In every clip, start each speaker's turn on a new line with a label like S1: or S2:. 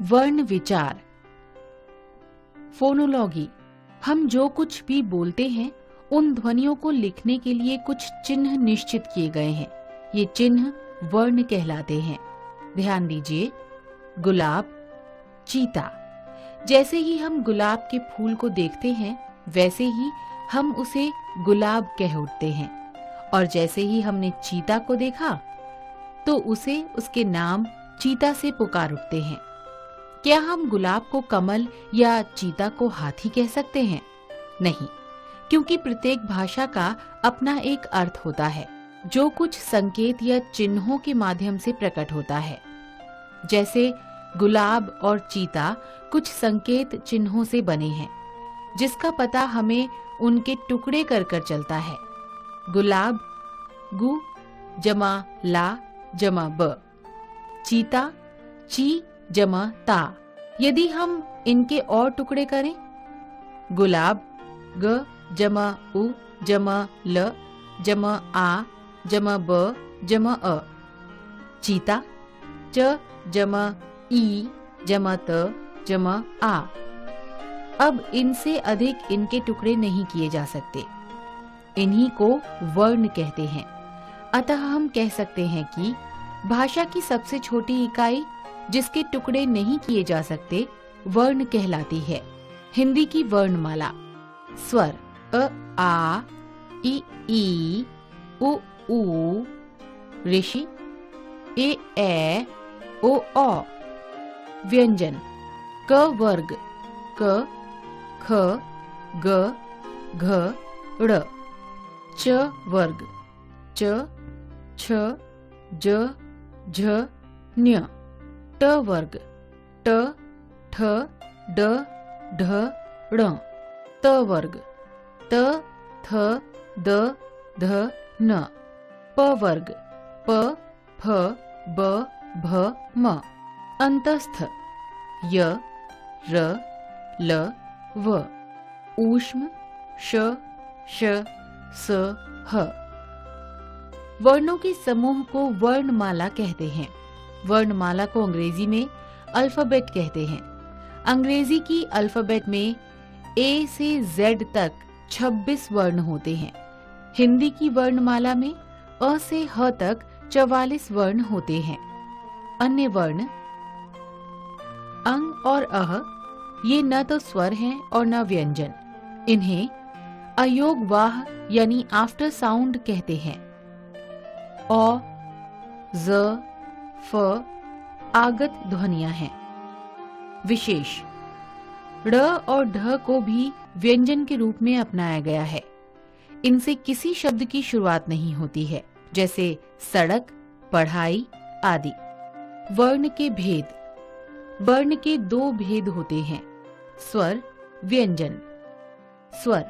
S1: वर्ण विचार, फोनोलॉजी। हम जो कुछ भी बोलते हैं उन ध्वनियों को लिखने के लिए कुछ चिन्ह निश्चित किए गए हैं। ये चिन्ह वर्ण कहलाते हैं। ध्यान दीजिए, गुलाब, चीता। जैसे ही हम गुलाब के फूल को देखते हैं वैसे ही हम उसे गुलाब कह उठते हैं, और जैसे ही हमने चीता को देखा तो उसे उसके नाम चीता से पुकार उठते हैं। क्या हम गुलाब को कमल या चीता को हाथी कह सकते हैं? नहीं, क्योंकि प्रत्येक भाषा का अपना एक अर्थ होता है जो कुछ संकेत या चिन्हों के माध्यम से प्रकट होता है। जैसे गुलाब और चीता कुछ संकेत चिन्हों से बने हैं जिसका पता हमें उनके टुकड़े कर कर चलता है। गुलाब गु जमा ला जमा ब, चीता ची जमा ता। यदि हम इनके और टुकड़े करें, गुलाब ग जमा उ जमा ल जमा आ जमा ब जमा अ, चीता च जमा ई जमा त जमा आ। अब इनसे अधिक इनके टुकड़े नहीं किए जा सकते। इन्हीं को वर्ण कहते हैं। अतः हम कह सकते हैं कि भाषा की सबसे छोटी इकाई जिसके टुकड़े नहीं किए जा सकते वर्ण कहलाती है। हिंदी की वर्णमाला। स्वर अ आ इ ई उ ऊ, ऋषि ए ए ओ औ। व्यंजन क वर्ग क ख ग घ ड़, च वर्ग च छ ज झ ञ, ट वर्ग ट ठ ड ढ ण, त वर्ग त थ द ध न, प वर्ग प फ ब भ म। अंतस्थ य र ल व, ऊष्म श श स ह। वर्णों के समूह को वर्णमाला कहते हैं। वर्णमाला को अंग्रेजी में अल्फाबेट कहते हैं। अंग्रेजी की अल्फाबेट में ए से जेड तक 26 वर्ण होते हैं। हिंदी की वर्णमाला में अ से ह तक 44 वर्ण होते हैं। अन्य वर्ण अंग और अह, ये न तो स्वर हैं और न व्यंजन। इन्हें अयोगवाह यानी आफ्टर साउंड कहते हैं। औ, ज, फ आगत ध्वनियां हैं। विशेष ड़ और ढ को भी व्यंजन के रूप में अपनाया गया है। इनसे किसी शब्द की शुरुआत नहीं होती है, जैसे सड़क, पढ़ाई आदि। वर्ण के भेद। वर्ण के दो भेद होते हैं, स्वर, व्यंजन। स्वर,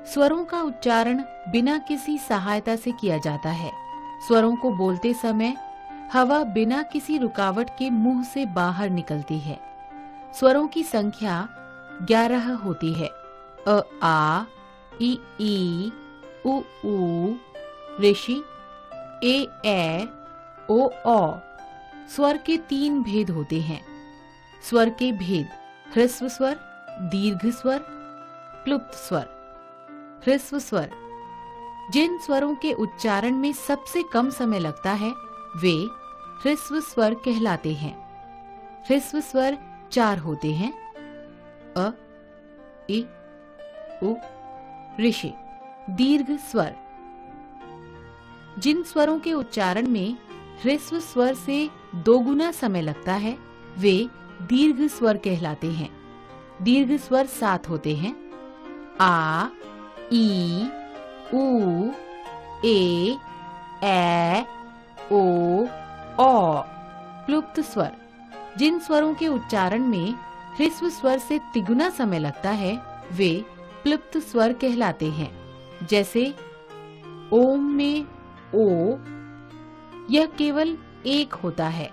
S1: स्वरों का उच्चारण बिना किसी सहायता से किया जाता है। स्वरों को बोलते समय हवा बिना किसी रुकावट के मुंह से बाहर निकलती है। स्वरों की संख्या 11 होती है। अ आ इ ई उ ऊ, ऋषि ए ए ओ औ। स्वर के 3 भेद होते हैं। स्वर के भेद: ह्रस्व स्वर, दीर्घ स्वर, क्लुप्त स्वर। ह्रस्व स्वर: जिन स्वरों के उच्चारण में सबसे कम समय लगता है वे ह्रस्व स्वर कहलाते हैं। ह्रस्व स्वर 4 होते हैं: अ, इ, उ, ऋषि। दीर्घ स्वर: जिन स्वरों के उच्चारण में ह्रस्व स्वर से 2 गुना समय लगता है वे दीर्घ स्वर कहलाते हैं। दीर्घ स्वर 7 होते हैं: आ, ई, उ, ए, ओ, औ। क्लुप्त स्वर: जिन स्वरों के उच्चारण में ह्रस्व स्वर से तिगुना समय लगता है वे क्लुप्त स्वर कहलाते हैं। जैसे ओम में ओ, यह केवल एक होता है।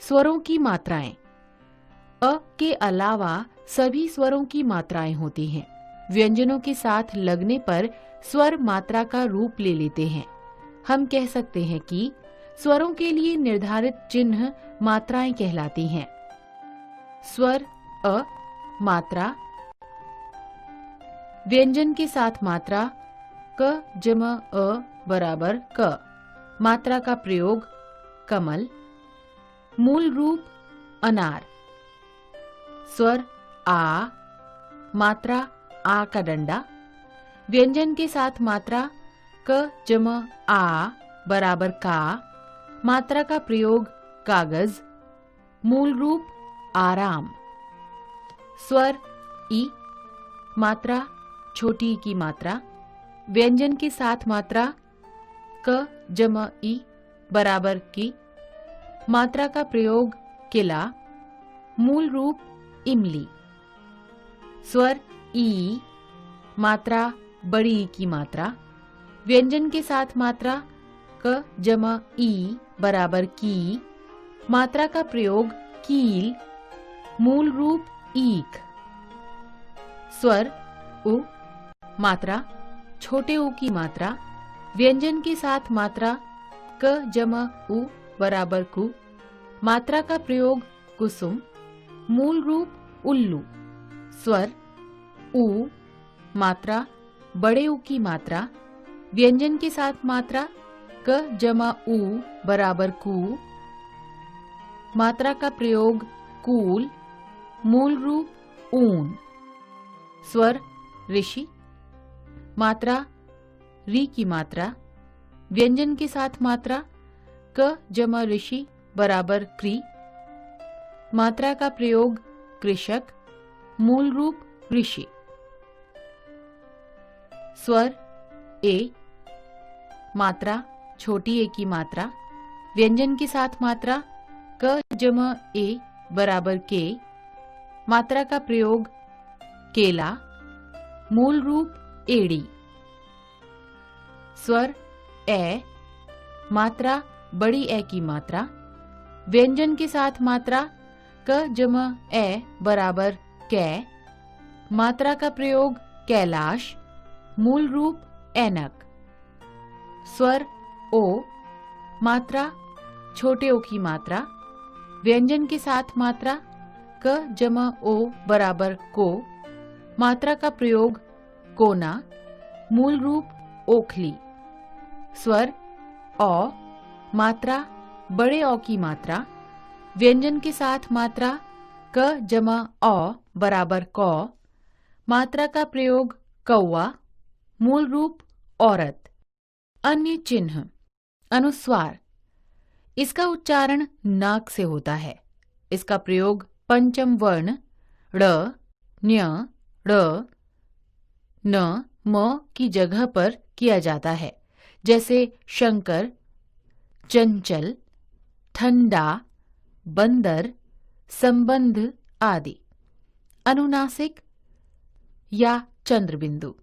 S1: स्वरों की मात्राएं। अ के अलावा सभी स्वरों की मात्राएं होती हैं। व्यंजनों के साथ लगने पर स्वर मात्रा का रूप ले लेते हैं। हम कह सकते हैं कि स्वरों के लिए निर्धारित चिन्ह मात्राएं कहलाती हैं। स्वर अ मात्रा, व्यंजन के साथ मात्रा क जमा अ बराबर क, मात्रा का प्रयोग कमल, मूल रूप अनार। स्वर आ, मात्रा आ का डंडा, व्यंजन के साथ मात्रा क जमा आ बराबर का, मात्रा का प्रयोग कागज, मूल रूप आराम। स्वर ई, मात्रा छोटी की मात्रा, व्यंजन के साथ मात्रा क जमा ई बराबर की, मात्रा का प्रयोग किला, मूल रूप इमली। स्वर ई, मात्रा बड़ी ई की मात्रा, व्यंजन के साथ मात्रा क जमा ई बराबर की, मात्रा का प्रयोग कील, मूल रूप ईख। स्वर उ, मात्रा छोटे ऊ की मात्रा, व्यंजन के साथ मात्रा क जमा उ बराबर कु, मात्रा का प्रयोग कुसुम, मूल रूप उल्लू। स्वर उ, मात्रा बड़े ऊ की मात्रा, व्यंजन के साथ मात्रा क जमा उ बराबर कु, मात्रा का प्रयोग कूल, मूल रूप ऊन। स्वर ऋषि, मात्रा री की मात्रा, व्यंजन के साथ मात्रा क जमा ऋषि बराबर क्री, मात्रा का प्रयोग कृषक, मूल रूप ऋषि। स्वर ए, मात्रा छोटी ए की मात्रा, व्यंजन के साथ मात्रा क जमा ए बराबर के, मात्रा का प्रयोग केला, मूल रूप एड़ी। स्वर ए, मात्रा बड़ी ए की मात्रा, व्यंजन के साथ मात्रा क जमा ए बराबर कै, मात्रा का प्रयोग कैलाश, मूल रूप ऐनक। स्वर ओ, मात्रा छोटे ओ की मात्रा, व्यंजन के साथ मात्रा क जमा ओ बराबर को, मात्रा का प्रयोग कोना, मूल रूप ओखली। स्वर औ, मात्रा बड़े औ की मात्रा, व्यंजन के साथ मात्रा क जमा औ बराबर कौ, मात्रा का प्रयोग कौआ, मूल रूप औरत। अन्य चिन्ह अनुस्वार, इसका उच्चारण नाक से होता है। इसका प्रयोग पंचम वर्ण ड़, न्य, ड़, न, म की जगह पर किया जाता है, जैसे शंकर, चंचल, ठंडा, बंदर, संबंध आदि। अनुनासिक या चंद्रबिंदु,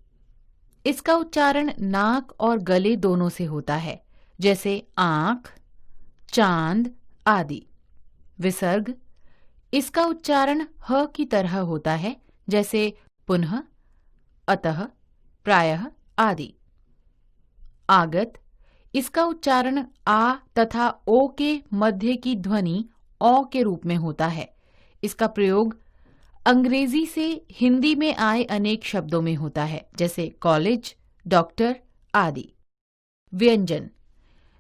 S1: इसका उच्चारण नाक और गले दोनों से होता है, जैसे आंख, चांद आदि। विसर्ग, इसका उच्चारण ह की तरह होता है, जैसे पुनः, अतः, प्रायः आदि। आगत, इसका उच्चारण आ तथा ओ के मध्य की ध्वनि औ के रूप में होता है। इसका प्रयोग अंग्रेजी से हिंदी में आए अनेक शब्दों में होता है, जैसे कॉलेज, डॉक्टर आदि। व्यंजन,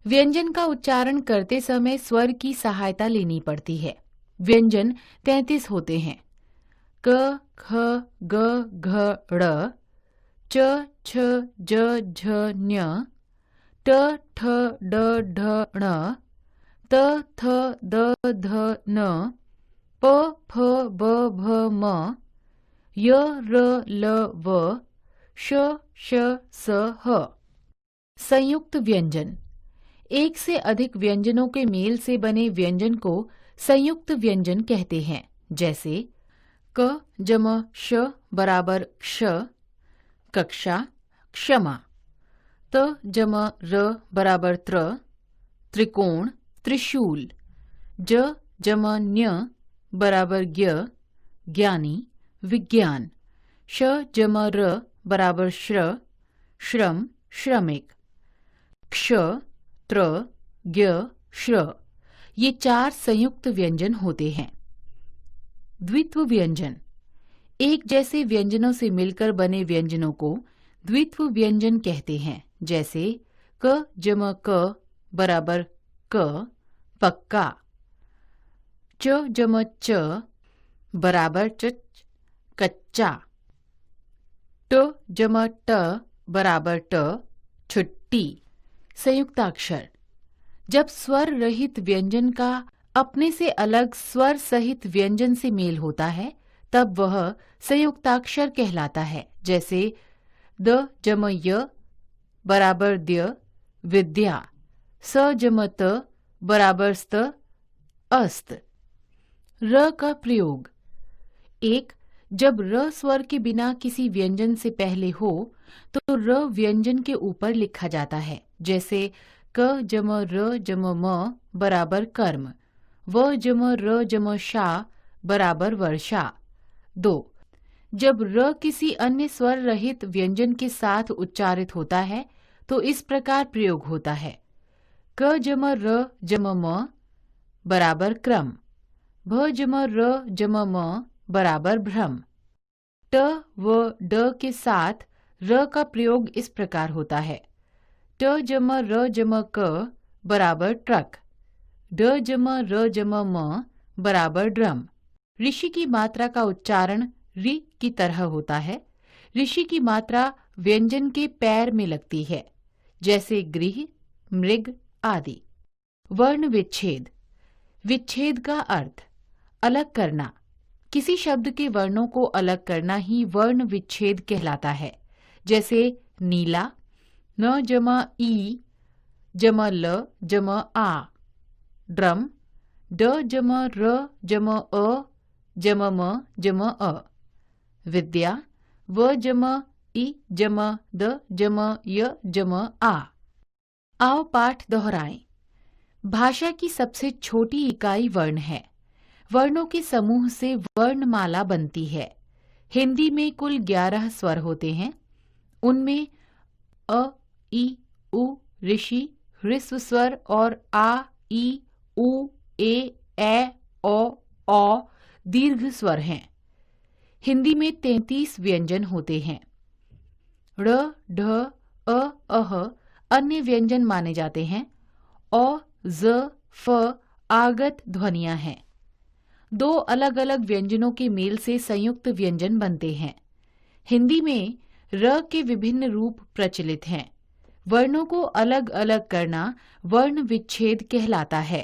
S1: व्यंजन का उच्चारण करते समय स्वर की सहायता लेनी पड़ती है। व्यंजन 33 होते हैं। क, ख, ग, घ, ड़, च, छ, ज, झ, ञ, ट, ठ, ड, ढ, ण, त, थ, द, ध, न, प, फ, ब, भ, म, य, र, ल, व, श, श, स, ह। संयुक्त व्यंजन, एक से अधिक व्यंजनों के मेल से बने व्यंजन को संयुक्त व्यंजन कहते हैं, जैसे क जमा श बराबर क्ष, कक्षा, क्षमा। त जमा र बराबर त्र, त्रिकोण, त्रिशूल। ज जमा न्य बराबर ज्ञ, ज्ञानी, विज्ञान। श जमा र बराबर श्र, श्रम, श्रमिक। क्ष, त्र, ज्ञ, श्र। ये 4 संयुक्त व्यंजन होते हैं। द्वित्व व्यंजन। एक जैसे व्यंजनों से मिलकर बने व्यंजनों को द्वित्व व्यंजन कहते हैं। जैसे क जम क बराबर क, पक्का। च जम च बराबर च, कच्चा। ट जम ट बराबर ट, छुट्टी। संयुक्ताक्षर। जब स्वर रहित व्यंजन का अपने से अलग स्वर सहित व्यंजन से मेल होता है तब वह संयुक्ताक्षर कहलाता है। जैसे द जम य बराबर द्य, विद्या। स जम त बराबर स्त, अस्त। र का प्रयोग। एक, जब र स्वर के बिना किसी व्यंजन से पहले हो तो र व्यंजन के ऊपर लिखा जाता है। जैसे क जम र जम म बराबर कर्म, व जम र जम शा बराबर वर्षा। 2, जब र किसी अन्य स्वर रहित व्यंजन के साथ उच्चारित होता है तो इस प्रकार प्रयोग होता है। क जम र जम म बराबर क्रम, भ जम र जम म बराबर भ्रम। ट व ड के साथ र का प्रयोग इस प्रकार होता है। ट जम र जम क बराबर ट्रक, ड जम र जम म बराबर ड्रम। ऋषि की मात्रा का उच्चारण रि की तरह होता है। ऋषि की मात्रा व्यंजन के पैर में लगती है, जैसे गृह, मृग आदि। वर्ण विच्छेद। विच्छेद का अर्थ अलग करना। किसी शब्द के वर्णों को अलग करना ही वर्ण विच्छेद कहलाता है। जैसे नीला, न जमा ई जम ल जम आ। ड्रम, ड जम र जम अ जम म जम अ। विद्या, व जम ई जम द जम य जम आ। आओ पाठ दोहराएं। भाषा की सबसे छोटी इकाई वर्ण है। वर्णों के समूह से वर्णमाला बनती है। हिंदी में कुल 11 स्वर होते हैं। उनमें अ, ई, उ, ऋषि, ह्रस्व स्वर और आ, ई, उ, ए, ओ, दीर्घ स्वर हैं। हिंदी में 33 व्यंजन होते हैं। ड़, ढ, अह अन्य व्यंजन माने जाते हैं। औ, ज, फ आगत ध्वनियां हैं। 2 अलग अलग व्यंजनों के मेल से संयुक्त व्यंजन बनते हैं। हिंदी में र के विभिन्न रूप प्रचलित हैं। वर्णों को अलग अलग करना वर्ण विच्छेद कहलाता है।